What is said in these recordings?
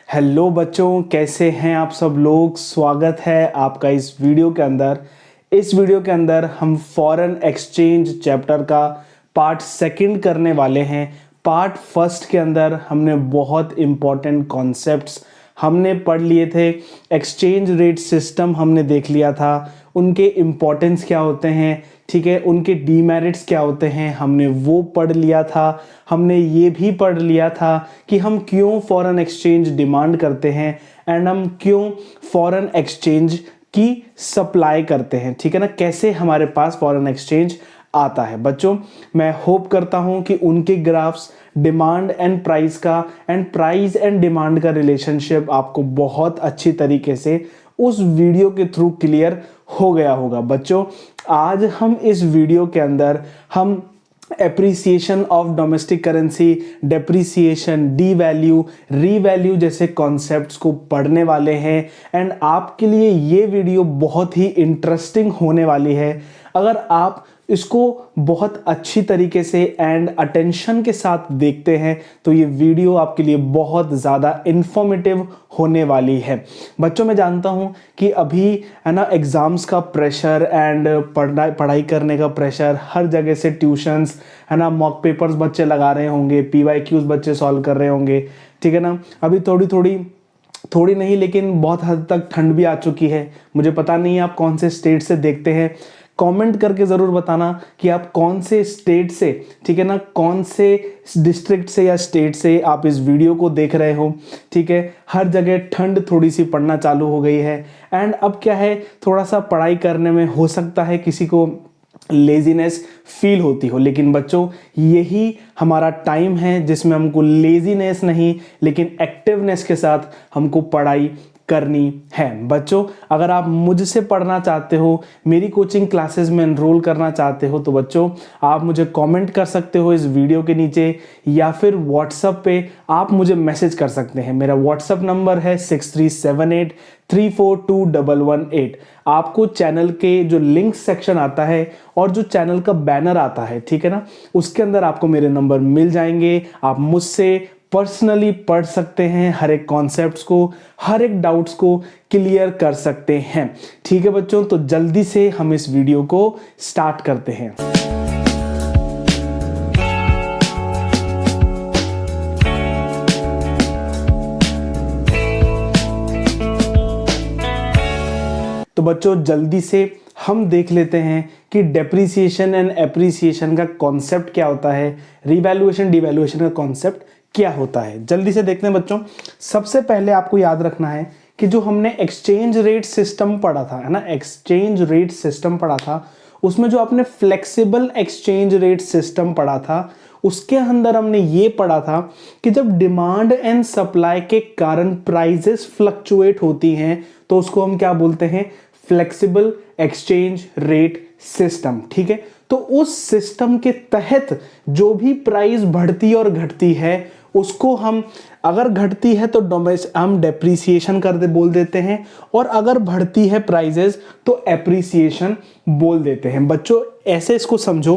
Hello बच्चों, कैसे हैं आप सब लोग। स्वागत है आपका इस वीडियो के अंदर। इस वीडियो के अंदर हम फॉरेन एक्सचेंज चैप्टर का पार्ट सेकंड करने वाले हैं। पार्ट फर्स्ट के अंदर हमने बहुत इंपॉर्टेंट कॉन्सेप्ट्स हमने पढ़ लिए थे। एक्सचेंज रेट सिस्टम हमने देख लिया था, उनके इम्पोर्टेंस क्या होते हैं, ठीक है, उनके डीमेरिट्स क्या होते हैं, हमने वो पढ़ लिया था। हमने ये भी पढ़ लिया था कि हम क्यों फॉरेन एक्सचेंज डिमांड करते हैं एंड हम क्यों फॉरेन एक्सचेंज की सप्लाई करते हैं, ठीक है ना, कैसे हमारे पास फॉरेन एक्सचेंज आता है। बच्चों, मैं होप करता हूं कि उनके ग्राफ्स डिमांड एंड प्राइस का एंड प्राइस एंड डिमांड का रिलेशनशिप आपको बहुत अच्छी तरीके से उस वीडियो के थ्रू क्लियर हो गया होगा। बच्चों, आज हम इस वीडियो के अंदर हम appreciation of domestic currency, depreciation, D value, revalue जैसे कॉन्सेप्ट्स को पढ़ने वाले हैं एंड आपके लिए ये वीडियो बहुत ही इंटरेस्टिंग होने वाली है। अगर आप इसको बहुत अच्छी तरीके से एंड अटेंशन के साथ देखते हैं तो ये वीडियो आपके लिए बहुत ज़्यादा इंफॉर्मेटिव होने वाली है। बच्चों, मैं जानता हूँ कि अभी है ना एग्ज़ाम्स का प्रेशर एंड पढ़ाई करने का प्रेशर, हर जगह से ट्यूशन्स है ना, मॉक पेपर्स बच्चे लगा रहे होंगे, PYQs बच्चे सॉल्व कर रहे होंगे, ठीक है ना। अभी थोड़ी नहीं लेकिन बहुत हद तक ठंड भी आ चुकी है। मुझे पता नहीं है आप कौन से स्टेट से देखते हैं, कमेंट करके ज़रूर बताना कि आप कौन से स्टेट से, ठीक है ना, कौन से डिस्ट्रिक्ट से या स्टेट से आप इस वीडियो को देख रहे हो, ठीक है। हर जगह ठंड थोड़ी सी पड़ना चालू हो गई है एंड अब क्या है, थोड़ा सा पढ़ाई करने में हो सकता है किसी को लेजीनेस फील होती हो, लेकिन बच्चों यही हमारा टाइम है जिसमें हमको लेजीनेस नहीं लेकिन एक्टिवनेस के साथ हमको पढ़ाई करनी है। बच्चों, अगर आप मुझसे पढ़ना चाहते हो, मेरी कोचिंग क्लासेस में एनरोल करना चाहते हो तो बच्चों आप मुझे कमेंट कर सकते हो इस वीडियो के नीचे या फिर व्हाट्सएप पे आप मुझे मैसेज कर सकते हैं। मेरा व्हाट्सएप नंबर है 6378342118। आपको चैनल के जो लिंक सेक्शन आता है और जो चैनल का बैनर आता है, ठीक है ना, उसके अंदर आपको मेरे नंबर मिल जाएंगे। आप मुझसे पर्सनली पढ़ सकते हैं, हर एक कॉन्सेप्ट्स को, हर एक डाउट्स को क्लियर कर सकते हैं, ठीक है बच्चों। तो जल्दी से हम इस वीडियो को स्टार्ट करते हैं। तो बच्चों, जल्दी से हम देख लेते हैं कि डेप्रिसिएशन एंड एप्रिसिएशन का कॉन्सेप्ट क्या होता है, रिवैल्यूएशन डिवैल्यूएशन का कॉन्सेप्ट क्या होता है। जल्दी से देखते हैं बच्चों। सबसे पहले आपको याद रखना है कि जो हमने एक्सचेंज रेट सिस्टम पढ़ा था, है ना, एक्सचेंज रेट सिस्टम पढ़ा था, उसमें जो आपने फ्लेक्सिबल एक्सचेंज रेट सिस्टम पढ़ा था उसके अंदर हमने ये पढ़ा था कि जब डिमांड एंड सप्लाई के कारण प्राइसेस फ्लक्चुएट होती हैं तो उसको हम क्या बोलते हैं, फ्लेक्सिबल एक्सचेंज रेट सिस्टम, ठीक है। तो उस सिस्टम के तहत जो भी प्राइस बढ़ती और घटती है उसको हम, अगर घटती है तो हम डेप्रिसिएशन बोल देते हैं और अगर बढ़ती है प्राइसेस तो एप्रिसिएशन बोल देते हैं। बच्चों, ऐसे इसको समझो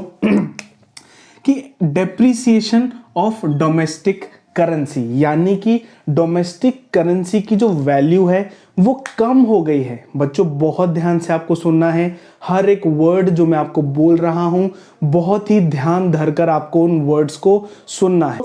कि डेप्रिसिएशन ऑफ डोमेस्टिक करेंसी, यानी कि डोमेस्टिक करेंसी की जो वैल्यू है वो कम हो गई है। बच्चों, बहुत ध्यान से आपको सुनना है, हर एक वर्ड जो मैं आपको बोल रहा हूं बहुत ही ध्यान धरकर आपको उन वर्ड्स को सुनना है।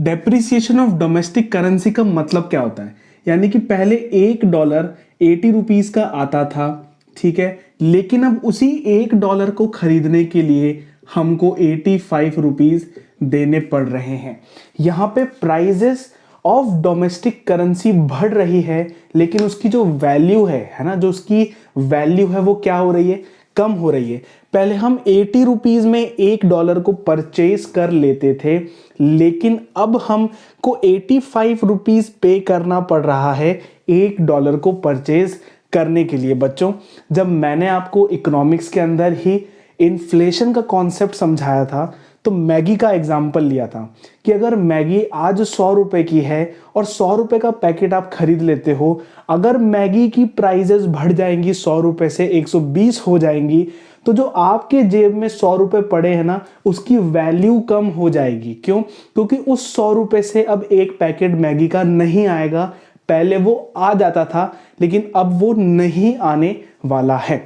डेप्रिसिएशन ऑफ डोमेस्टिक करेंसी का मतलब क्या होता है, यानी कि पहले $1 80 रुपीस का आता था, ठीक है, लेकिन अब उसी $1 को खरीदने के लिए हमको 85 रुपीस देने पड़ रहे हैं। यहाँ पे प्राइजेस ऑफ डोमेस्टिक करेंसी बढ़ रही है लेकिन उसकी जो वैल्यू है ना, जो उसकी वैल्यू है वो क्या हो रही है, कम हो रही है। पहले हम 80 रुपीस में $1 को परचेज कर लेते थे लेकिन अब हमको 85 रुपीस पे करना पड़ रहा है $1 को परचेज करने के लिए। बच्चों, जब मैंने आपको इकोनॉमिक्स के अंदर ही इन्फ्लेशन का कॉन्सेप्ट समझाया था तो मैगी का एग्जाम्पल लिया था कि अगर मैगी आज 100 रुपए की है और 100 रुपए का पैकेट आप खरीद लेते हो, अगर मैगी की प्राइजेस बढ़ जाएंगी 100 रुपए से 120 हो जाएंगी तो जो आपके जेब में 100 रुपए पड़े हैं ना, उसकी वैल्यू कम हो जाएगी। क्यों? क्योंकि उस 100 रुपए से अब एक पैकेट मैगी का नहीं आएगा। पहले वो आ जाता था, लेकिन अब वो नहीं आने वाला है।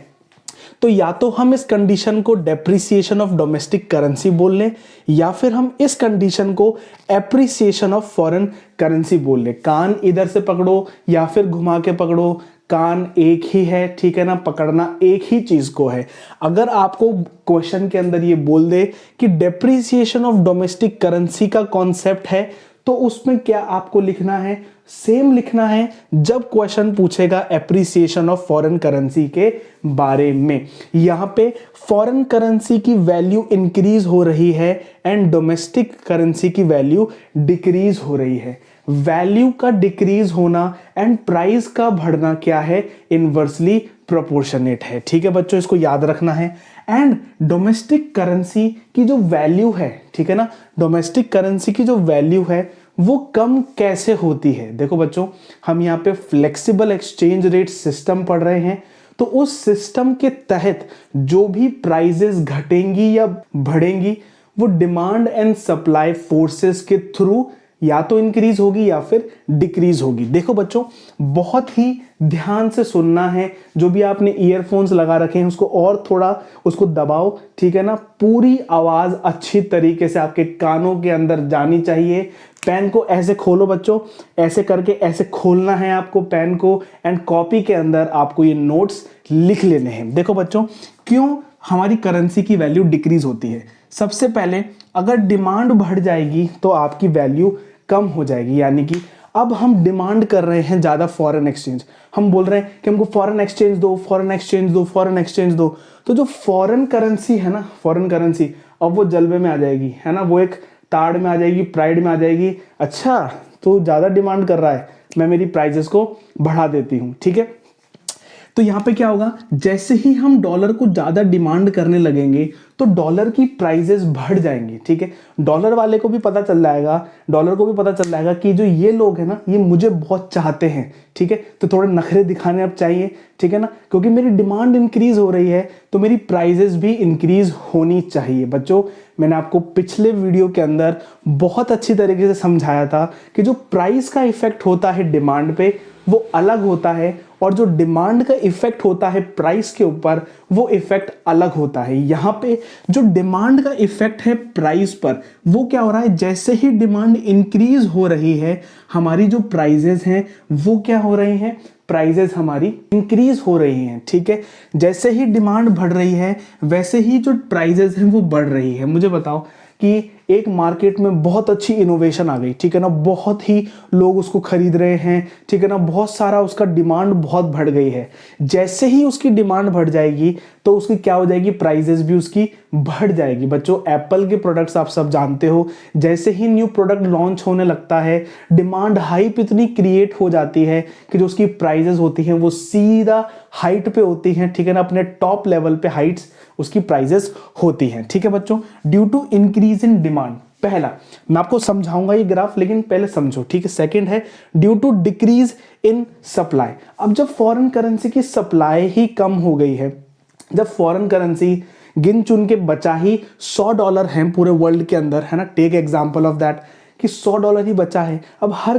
तो या तो हम इस कंडीशन को डेप्रिसिएशन ऑफ डोमेस्टिक करेंसी बोल लें, या फिर हम इस कंडीशन को एप्रिसिएशन ऑफ फॉरेन करेंसी बोल लें। कान इधर से पकड़ो या फिर घुमा के पकड़ो, कान एक ही है, ठीक है ना, पकड़ना एक ही चीज को है। अगर आपको क्वेश्चन के अंदर ये बोल दे कि डेप्रिसिएशन ऑफ डोमेस्टिक करेंसी का कॉन्सेप्ट है, तो उसमें क्या आपको लिखना है? सेम लिखना है जब क्वेश्चन पूछेगा एप्रिसिएशन ऑफ फॉरेन करेंसी के बारे में। यहां पे फॉरेन करेंसी की वैल्यू इंक्रीज हो रही है एंड डोमेस्टिक करेंसी की वैल्यू डिक्रीज हो रही है। वैल्यू का डिक्रीज होना एंड प्राइस का बढ़ना क्या है? इनवर्सली प्रोपोर्शनेट है। ठीक है बच्चों, इसको याद रखना है। एंड डोमेस्टिक करेंसी की जो वैल्यू है, ठीक है ना, डोमेस्टिक करेंसी की जो वैल्यू है वो कम कैसे होती है? देखो बच्चों, हम यहाँ पे फ्लेक्सिबल एक्सचेंज रेट सिस्टम पढ़ रहे हैं, तो उस सिस्टम के तहत जो भी प्राइजेस घटेंगी या बढ़ेंगी वो डिमांड एंड सप्लाई फोर्सेस के थ्रू या तो इंक्रीज होगी या फिर डिक्रीज होगी। देखो बच्चों, बहुत ही ध्यान से सुनना है। जो भी आपने ईयरफोन्स लगा रखे हैं उसको और थोड़ा उसको दबाओ, ठीक है ना, पूरी आवाज अच्छी तरीके से आपके कानों के अंदर जानी चाहिए। पेन को ऐसे खोलो बच्चों, ऐसे करके ऐसे खोलना है आपको पेन को, एंड कॉपी के अंदर आपको ये नोट्स लिख लेने हैं। देखो बच्चों, क्यों हमारी करेंसी की वैल्यू डिक्रीज होती है? सबसे पहले अगर डिमांड बढ़ जाएगी तो आपकी वैल्यू कम हो जाएगी। यानी कि अब हम डिमांड कर रहे हैं ज्यादा फॉरेन एक्सचेंज, हम बोल रहे हैं कि हमको फॉरेन एक्सचेंज दो, फॉरेन एक्सचेंज दो, फॉरेन एक्सचेंज दो। तो जो फॉरेन करेंसी है ना, फॉरेन करेंसी अब वो जलवे में आ जाएगी, है ना, वो एक ताड़ में आ जाएगी, प्राइड में आ जाएगी। अच्छा, तो ज्यादा डिमांड कर रहा है, मैं मेरी प्राइजेस को बढ़ा देती हूं, ठीक है। तो यहां पे क्या होगा, जैसे ही हम डॉलर को ज्यादा डिमांड करने लगेंगे तो डॉलर की प्राइजेस बढ़ जाएंगी, ठीक है। डॉलर वाले को भी पता चल जाएगा, डॉलर को भी पता चल जाएगा कि जो ये लोग हैं ना, ये मुझे बहुत चाहते हैं, ठीक है, तो थोड़े नखरे दिखाने अब चाहिए, ठीक है ना, क्योंकि मेरी डिमांड इंक्रीज हो रही है तो मेरी प्राइजेस भी इंक्रीज होनी चाहिए। बच्चों, मैंने आपको पिछले वीडियो के अंदर बहुत अच्छी तरीके से समझाया था कि जो प्राइस का इफेक्ट होता है डिमांड पे वो अलग होता है, और जो डिमांड का इफेक्ट होता है प्राइस के ऊपर वो इफेक्ट अलग होता है। यहां पे जो डिमांड का इफेक्ट है प्राइस पर, वो क्या हो रहा है, जैसे ही डिमांड इंक्रीज हो रही है हमारी जो प्राइजेस हैं वो क्या हो रही हैं, प्राइजेस हमारी इंक्रीज हो रही हैं, ठीक है। जैसे ही डिमांड बढ़ रही है वैसे ही जो प्राइजेस हैं वो बढ़ रही है। मुझे बताओ कि एक मार्केट में बहुत अच्छी इनोवेशन आ गई, ठीक है ना, बहुत ही लोग उसको खरीद रहे हैं, ठीक है ना, बहुत सारा उसका डिमांड बहुत बढ़ गई है। जैसे ही उसकी डिमांड बढ़ जाएगी तो उसकी क्या हो जाएगी, प्राइजेस भी उसकी बढ़ जाएगी। बच्चों, एप्पल के प्रोडक्ट्स आप सब जानते हो, जैसे ही न्यू प्रोडक्ट लॉन्च होने लगता है डिमांड हाइप इतनी क्रिएट हो जाती है कि जो उसकी प्राइजेस होती हैं वो सीधा हाइट पे होती हैं, ठीक है ना, अपने टॉप लेवल पे हाइट्स उसकी प्राइजेस होती हैं, ठीक है बच्चों, due to increase in demand. पहला मैं आपको समझाऊंगा ये ग्राफ, लेकिन पहले समझो, ठीक है। सेकंड है due to decrease in supply. अब जब फॉरेन करेंसी की सप्लाई ही कम हो गई है, जब फॉरेन करेंसी गिन चुन के बचा ही $100 हैं पूरे वर्ल्ड के अंदर, है ना, टेक एग्जांपल ऑफ दैट कि $100 ही बचा है। अब हर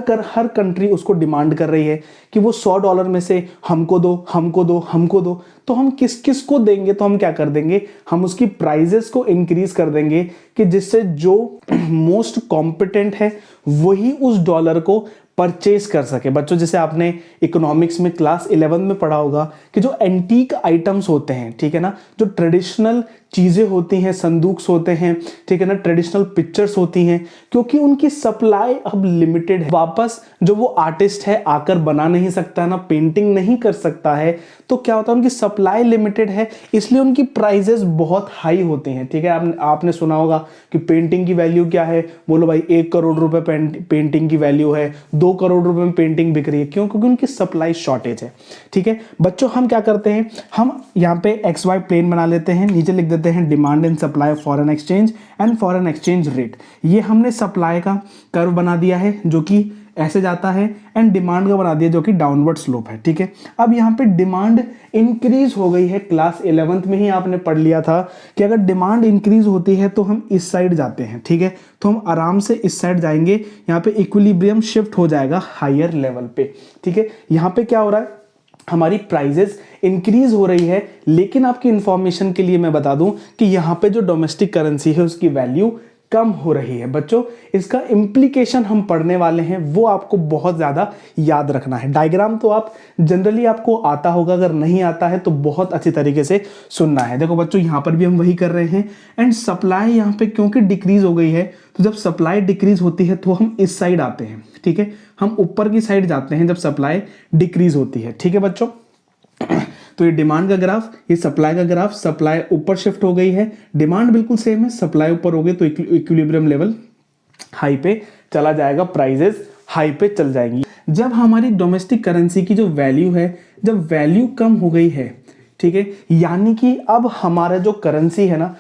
कंट्री उसको डिमांड कर रही है कि वो $100 में से हमको दो, हमको दो, हमको दो। तो हम किस किस को देंगे, तो हम क्या कर देंगे, हम उसकी प्राइजेस को इंक्रीज कर देंगे कि जिससे जो मोस्ट कॉम्पिटेंट है वही उस डॉलर को परचेज कर सके। बच्चों, जैसे आपने इकोनॉमिक्स में क्लास 11 में पढ़ा होगा कि जो एंटीक आइटम्स होते हैं, ठीक है ना, जो ट्रेडिशनल चीजें होती हैं, संदूक होते हैं, ठीक है ना, ट्रेडिशनल पिक्चर्स होती हैं, क्योंकि उनकी सप्लाई अब लिमिटेड है, वापस जो वो आर्टिस्ट है आकर बना नहीं सकता ना, पेंटिंग नहीं कर सकता है, तो क्या होता है, उनकी सप्लाई लिमिटेड है, इसलिए उनकी प्राइजेस बहुत हाई होती हैं, ठीक है। आपने सुना होगा कि पेंटिंग की वैल्यू क्या है, बोलो भाई 1 करोड़ रुपए पेंटिंग की वैल्यू है, 2 करोड़ रुपए में पेंटिंग बिक रही है, क्यों, क्योंकि उनकी सप्लाई शॉर्टेज है, ठीक है। बच्चों, हम क्या करते हैं, हम यहाँ पे XY प्लेन बना लेते हैं, नीचे लिख देते हैं demand and supply of foreign exchange and foreign exchange rate. ये हमने सप्लाई का कर्व बना दिया है जो कि ऐसे जाता है, एंड डिमांड का बना दिया जो कि डाउनवर्ड स्लोप है, ठीक है। अब यहाँ पे डिमांड इंक्रीज हो गई है, क्लास 11th में ही आपने पढ़ लिया था कि अगर डिमांड इंक्रीज होती है तो हम इस साइड जाते हैं, ठीक है। तो हम आराम से इस साइड जाएंगे, यहाँ पे इक्विलिब्रियम शिफ्ट हो जाएगा हायर लेवल पे, ठीक है। यहाँ पे क्या हो रहा है, हमारी प्राइजेस इंक्रीज हो रही है, लेकिन आपकी इंफॉर्मेशन के लिए मैं बता दूं कि यहाँ पे जो डोमेस्टिक करेंसी है उसकी वैल्यू कम हो रही है। बच्चों, इसका इम्प्लीकेशन हम पढ़ने वाले हैं, वो आपको बहुत ज़्यादा याद रखना है। डायग्राम तो आप जनरली आपको आता होगा, अगर नहीं आता है तो बहुत अच्छी तरीके से सुनना है। देखो बच्चों, यहाँ पर भी हम वही कर रहे हैं, एंड सप्लाई यहाँ पे क्योंकि डिक्रीज हो गई है, तो जब सप्लाई डिक्रीज होती है तो हम इस साइड आते हैं, ठीक है। हम ऊपर की साइड जाते हैं जब सप्लाई डिक्रीज होती है, ठीक है बच्चों। तो ये डिमांड का ग्राफ, ये सप्लाई का ग्राफ, सप्लाई ऊपर शिफ्ट हो गई है, डिमांड बिल्कुल सेम है, सप्लाई ऊपर हो गई तो इक्विलिब्रियम लेवल हाई पे चला जाएगा, प्राइजेस हाई पे चल जाएंगी। जब हमारी डोमेस्टिक करेंसी की जो वैल्यू है, जब वैल्यू कम हो गई है, ठीक है, यानी कि अब हमारा जो करेंसी है ना,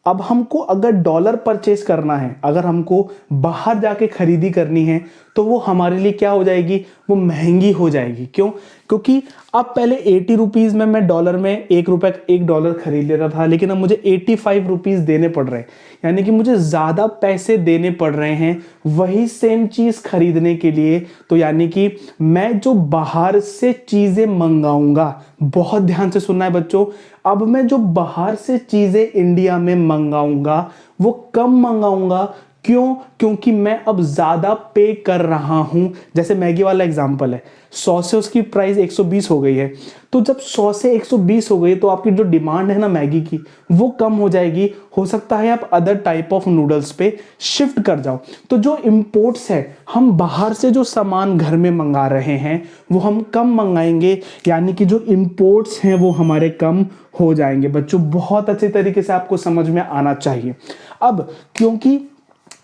अब हमको अगर डॉलर परचेस करना है, अगर हमको बाहर जाके खरीदी करनी है, तो वो हमारे लिए क्या हो जाएगी, वो महंगी हो जाएगी। क्यों? क्योंकि अब पहले 80 रुपीज़ में मैं डॉलर में $1 खरीद लेता था, लेकिन अब मुझे 85 रुपीज़ देने पड़ रहे हैं, यानी कि मुझे ज़्यादा पैसे देने पड़ रहे हैं वही सेम चीज़ खरीदने के लिए। तो यानी कि मैं जो बाहर से चीज़ें मंगाऊंगा, बहुत ध्यान से सुनना है बच्चों, अब मैं जो बाहर से चीज़ें इंडिया में मंगाऊंगा वो कम मंगाऊंगा। क्यों? क्योंकि मैं अब ज़्यादा पे कर रहा हूं। जैसे मैगी वाला एग्जांपल है, 100 से उसकी प्राइस 120 हो गई है, तो जब 100 से 120 हो गई तो आपकी जो डिमांड है ना मैगी की, वो कम हो जाएगी। हो सकता है आप अदर टाइप ऑफ नूडल्स पे शिफ्ट कर जाओ। तो जो इंपोर्ट्स है, हम बाहर से जो सामान घर में मंगा रहे हैं वो हम कम मंगाएंगे, यानी कि जो इंपोर्ट्स हैं वो हमारे कम हो जाएंगे। बच्चों, बहुत अच्छे तरीके से आपको समझ में आना चाहिए। अब क्योंकि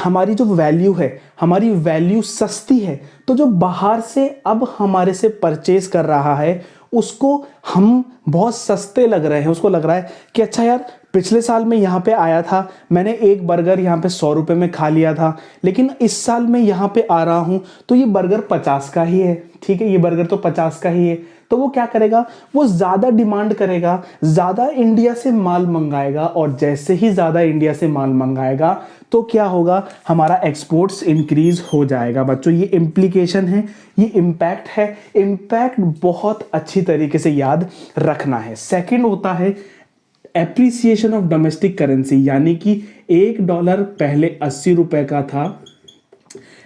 हमारी जो वैल्यू है, हमारी वैल्यू सस्ती है, तो जो बाहर से अब हमारे से परचेज कर रहा है उसको हम बहुत सस्ते लग रहे हैं। उसको लग रहा है कि अच्छा यार, पिछले साल में यहाँ पे आया था, मैंने एक बर्गर यहाँ पे 100 रुपये में खा लिया था, लेकिन इस साल मैं यहाँ पे आ रहा हूँ तो ये बर्गर 50 का ही है, ठीक है, ये बर्गर तो 50 का ही है। तो वो क्या करेगा, वो ज़्यादा डिमांड करेगा, ज़्यादा इंडिया से माल मंगाएगा, और जैसे ही ज़्यादा इंडिया से माल मंगाएगा तो क्या होगा, हमारा एक्सपोर्ट्स इंक्रीज हो जाएगा। बच्चों, ये इम्प्लीकेशन है, ये इम्पैक्ट है। इम्पैक्ट बहुत अच्छी तरीके से याद रखना है। सेकंड होता है एप्रिसिएशन ऑफ डोमेस्टिक करेंसी, यानी कि $1 पहले 80 रुपए का था,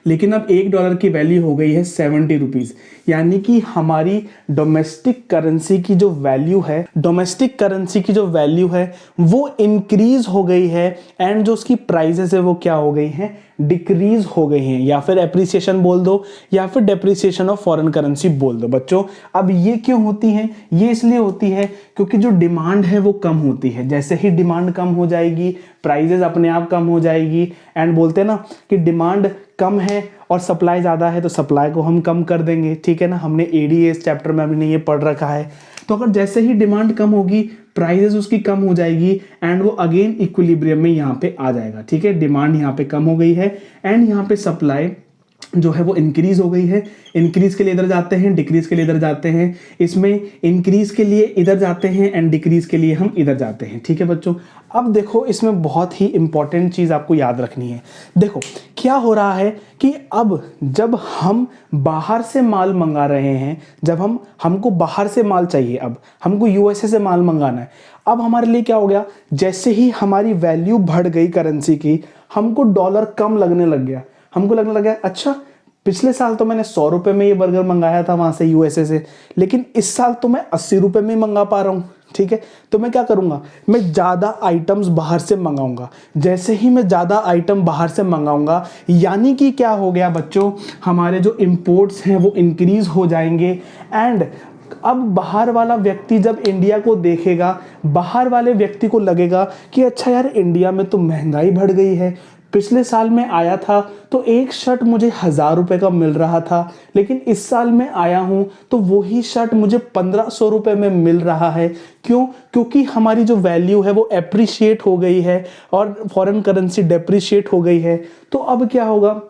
लेकिन अब $1 की वैल्यू हो गई है 70 रुपीज़, यानी कि हमारी डोमेस्टिक करेंसी की जो वैल्यू है, डोमेस्टिक करेंसी की जो वैल्यू है वो इंक्रीज हो गई है, एंड जो उसकी प्राइसेस है वो क्या हो गई हैं, डिक्रीज हो गई हैं, या फिर एप्रिसिएशन बोल दो या फिर डेप्रिसिएशन ऑफ फॉरेन करेंसी बोल दो। बच्चों, अब ये क्यों होती है, ये इसलिए होती है क्योंकि जो डिमांड है वो कम होती है। जैसे ही डिमांड कम हो जाएगी, प्राइजेस अपने आप कम हो जाएगी, एंड बोलते हैं ना कि डिमांड कम है और सप्लाई ज़्यादा है तो सप्लाई को हम कम कर देंगे, ठीक है ना। हमने एडीएस चैप्टर में हमने ये पढ़ रखा है। तो अगर जैसे ही डिमांड कम होगी, प्राइजेस उसकी कम हो जाएगी, एंड वो अगेन इक्विलिब्रियम में यहाँ पे आ जाएगा, ठीक है। डिमांड यहाँ पे कम हो गई है, एंड यहाँ पे सप्लाई जो है वो इंक्रीज हो गई है। इंक्रीज के लिए इधर जाते हैं, डिक्रीज के लिए इधर जाते हैं, इसमें इंक्रीज के लिए इधर जाते हैं एंड डिक्रीज के लिए हम इधर जाते हैं, ठीक है बच्चों। अब देखो, इसमें बहुत ही इंपॉर्टेंट चीज आपको याद रखनी है। देखो क्या हो रहा है कि अब जब हम बाहर से माल मंगा रहे हैं, जब हमको बाहर से माल चाहिए, अब हमको यूएसए से माल मंगाना है, अब हमारे लिए क्या हो गया, जैसे ही हमारी वैल्यू बढ़ गई करेंसी की, हमको डॉलर कम लगने लग गया। हमको लगने लगा अच्छा, पिछले साल तो मैंने 100 रुपए में ये बर्गर मंगाया था वहां से यूएसए से, लेकिन इस साल तो मैं 80 रुपए में मंगा पा रहा हूं, ठीक है। तो मैं क्या करूंगा, मैं ज्यादा आइटम्स बाहर से मंगाऊंगा। जैसे ही मैं ज्यादा आइटम बाहर से मंगाऊंगा, यानी कि क्या हो गया बच्चों, हमारे जो इंपोर्ट्स हैं वो इंक्रीज हो जाएंगे, एंड अब बाहर वाला व्यक्ति जब इंडिया को देखेगा, बाहर वाले व्यक्ति को लगेगा कि अच्छा यार, इंडिया में तो महंगाई बढ़ गई है। पिछले साल में आया था तो एक शर्ट मुझे 1000 रुपए का मिल रहा था, लेकिन इस साल में आया हूं तो वही शर्ट मुझे 1500 रुपए में मिल रहा है। क्यों? क्योंकि हमारी जो वैल्यू है वो एप्रिशिएट हो गई है और फॉरेन करेंसी डेप्रिशिएट हो गई है। तो अब क्या होगा,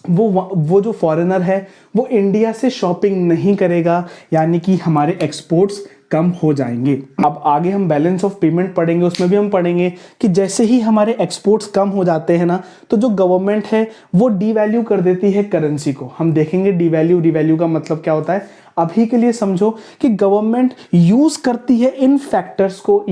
वो जो फॉरेनर है वो इंडिया से शॉपिंग नहीं करेगा, यानी कि हमारे एक्सपोर्ट्स कम हो जाएंगे। अब आगे हम बैलेंस ऑफ पेमेंट पढ़ेंगे, उसमें भी हम पढ़ेंगे कि जैसे ही हमारे एक्सपोर्ट्स कम हो जाते हैं ना, तो जो गवर्नमेंट है वो डीवैल्यू कर देती है करेंसी को। हम देखेंगे डीवैल्यू का मतलब क्या होता है। अभी के लिए समझो कि गवर्नमेंट यूज करती है इन फैक्टर्स को,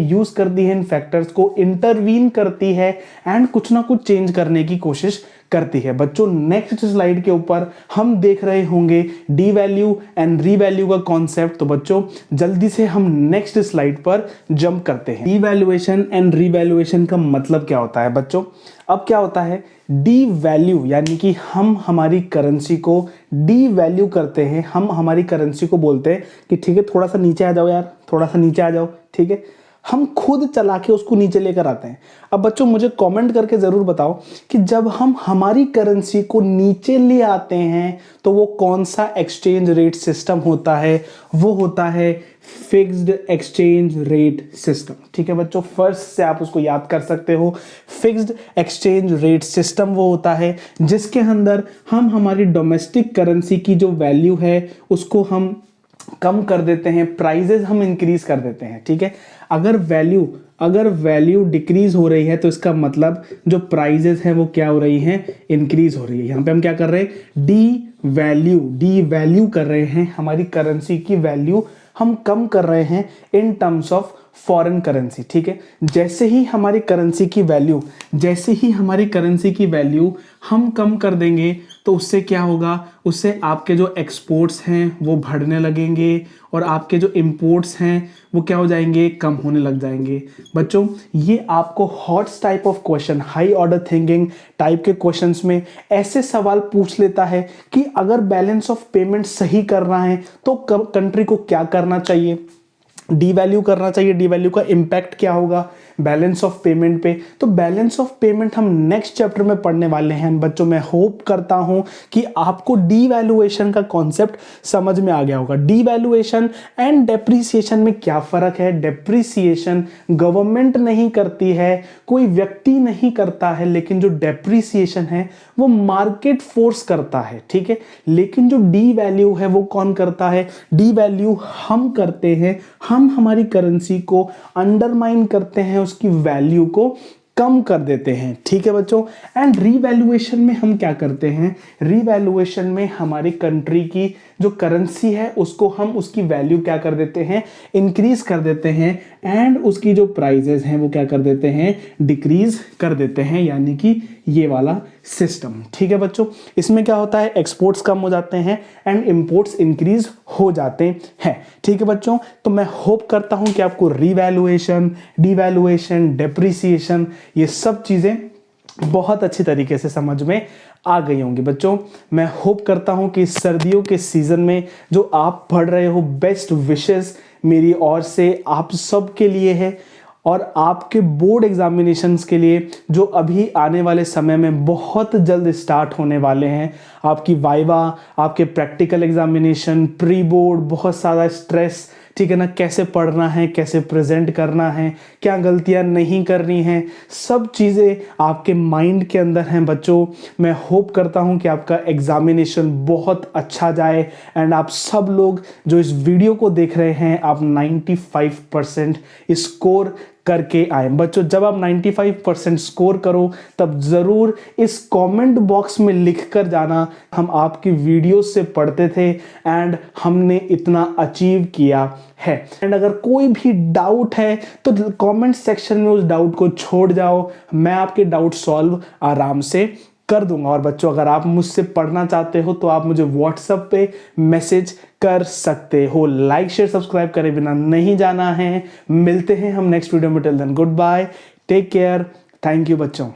इंटरवीन करती है एंड कुछ ना कुछ चेंज करने की कोशिश करती है। बच्चों नेक्स्ट स्लाइड के ऊपर हम देख रहे होंगे डीवैल्यू एंड रीवैल्यू का कॉन्सेप्ट। तो बच्चों जल्दी से हम नेक्स्ट स्लाइड पर जंप करते हैं। डीवैल्यूएशन एंड रीवैल्यूएशन का मतलब क्या होता है बच्चों? अब क्या होता है, डीवैल्यू यानी कि हम हमारी करेंसी को डीवैल्यू करते हैं। हम हमारी करेंसी को बोलते हैं कि ठीक है थोड़ा सा नीचे आ जाओ यार, थोड़ा सा नीचे आ जाओ, ठीक है, हम खुद चला के उसको नीचे लेकर आते हैं। अब बच्चों मुझे कमेंट करके जरूर बताओ कि जब हम हमारी करेंसी को नीचे ले आते हैं तो वो कौन सा एक्सचेंज रेट सिस्टम होता है? वो होता है फिक्स्ड एक्सचेंज रेट सिस्टम। ठीक है बच्चों, फर्स्ट से आप उसको याद कर सकते हो। फिक्स्ड एक्सचेंज रेट सिस्टम वो होता है जिसके अंदर हम हमारी डोमेस्टिक करेंसी की जो वैल्यू है उसको हम कम कर देते हैं, प्राइजेस हम इंक्रीज कर देते हैं। ठीक है, अगर वैल्यू डिक्रीज हो रही है तो इसका मतलब जो प्राइजेस हैं वो क्या हो रही हैं? इंक्रीज हो रही है। यहां पे हम क्या कर रहे हैं? डी वैल्यू कर रहे हैं, हमारी करेंसी की वैल्यू हम कम कर रहे हैं in terms of foreign currency. ठीक है, जैसे ही हमारी करेंसी की वैल्यू हम कम कर देंगे तो उससे क्या होगा? उससे आपके जो एक्सपोर्ट्स हैं वो बढ़ने लगेंगे और आपके जो इंपोर्ट्स हैं वो क्या हो जाएंगे? कम होने लग जाएंगे। बच्चों ये आपको hots type of question, high order thinking type के क्वेश्चंस में ऐसे सवाल पूछ लेता है कि अगर बैलेंस ऑफ पेमेंट सही करना है तो कंट्री को क्या करना चाहिए? डीवैल्यू करना चाहिए। डीवैल्यू का इंपैक्ट क्या होगा बैलेंस ऑफ पेमेंट पे? तो बैलेंस ऑफ पेमेंट हम नेक्स्ट चैप्टर में पढ़ने वाले हैं बच्चों। मैं होप करता हूं कि आपको डीवैल्यूएशन का कॉन्सेप्ट समझ में आ गया होगा। डीवैल्यूएशन एंड डेप्रिसिएशन में क्या फर्क है? डेप्रिसिएशन गवर्नमेंट नहीं करती है, कोई व्यक्ति नहीं करता है, लेकिन जो डेप्रिसिएशन है वो मार्केट फोर्स करता है। ठीक है, लेकिन जो डीवैल्यू है वो कौन करता है? डीवैल्यू हम करते हैं, हम हमारी करेंसी को अंडरमाइन करते हैं, उसकी वैल्यू को कम कर देते हैं। ठीक है बच्चों, एंड रीवैल्यूएशन में हम क्या करते हैं? रीवैल्यूएशन में हमारी कंट्री की जो करेंसी है उसको हम उसकी वैल्यू क्या कर देते हैं? इंक्रीज कर देते हैं एंड उसकी जो प्राइजेस हैं वो क्या कर देते हैं? डिक्रीज कर देते हैं, यानी कि ये वाला सिस्टम। ठीक है बच्चों, इसमें क्या होता है? एक्सपोर्ट्स कम हो जाते हैं एंड इंपोर्ट्स इंक्रीज हो जाते हैं। ठीक है बच्चों, तो मैं होप करता हूं कि आपको रीवैल्यूएशन, डीवैल्यूएशन, डेप्रिसिएशन ये सब चीजें बहुत अच्छी तरीके से समझ में आ गई होंगी। बच्चों मैं होप करता हूं कि सर्दियों के सीजन में जो आप पढ़ रहे हो, बेस्ट विशेस मेरी ओर से आप सब के लिए है और आपके बोर्ड एग्जामिनेशंस के लिए जो अभी आने वाले समय में बहुत जल्द स्टार्ट होने वाले हैं। आपकी वाइवा, आपके प्रैक्टिकल एग्जामिनेशन, प्री बोर्ड, बहुत सारा स्ट्रेस, ठीक है ना, कैसे पढ़ना है, कैसे प्रेजेंट करना है, क्या गलतियां नहीं करनी है, सब चीज़ें आपके माइंड के अंदर हैं बच्चों। मैं होप करता हूं कि आपका एग्जामिनेशन बहुत अच्छा जाए एंड आप सब लोग जो इस वीडियो को देख रहे हैं आप 95% स्कोर करके आए। बच्चों जब आप 95% स्कोर करो तब जरूर इस कमेंट बॉक्स में लिख कर जाना हम आपकी वीडियो से पढ़ते थे एंड हमने इतना अचीव किया है। एंड अगर कोई भी डाउट है तो कमेंट सेक्शन में उस डाउट को छोड़ जाओ, मैं आपके डाउट सॉल्व आराम से कर दूंगा। और बच्चों अगर आप मुझसे पढ़ना चाहते हो तो आप मुझे व्हाट्सएप पे मैसेज कर सकते हो। लाइक शेयर सब्सक्राइब करे बिना नहीं जाना है। मिलते हैं हम नेक्स्ट वीडियो में। Till then good bye, take care, thank you बच्चों।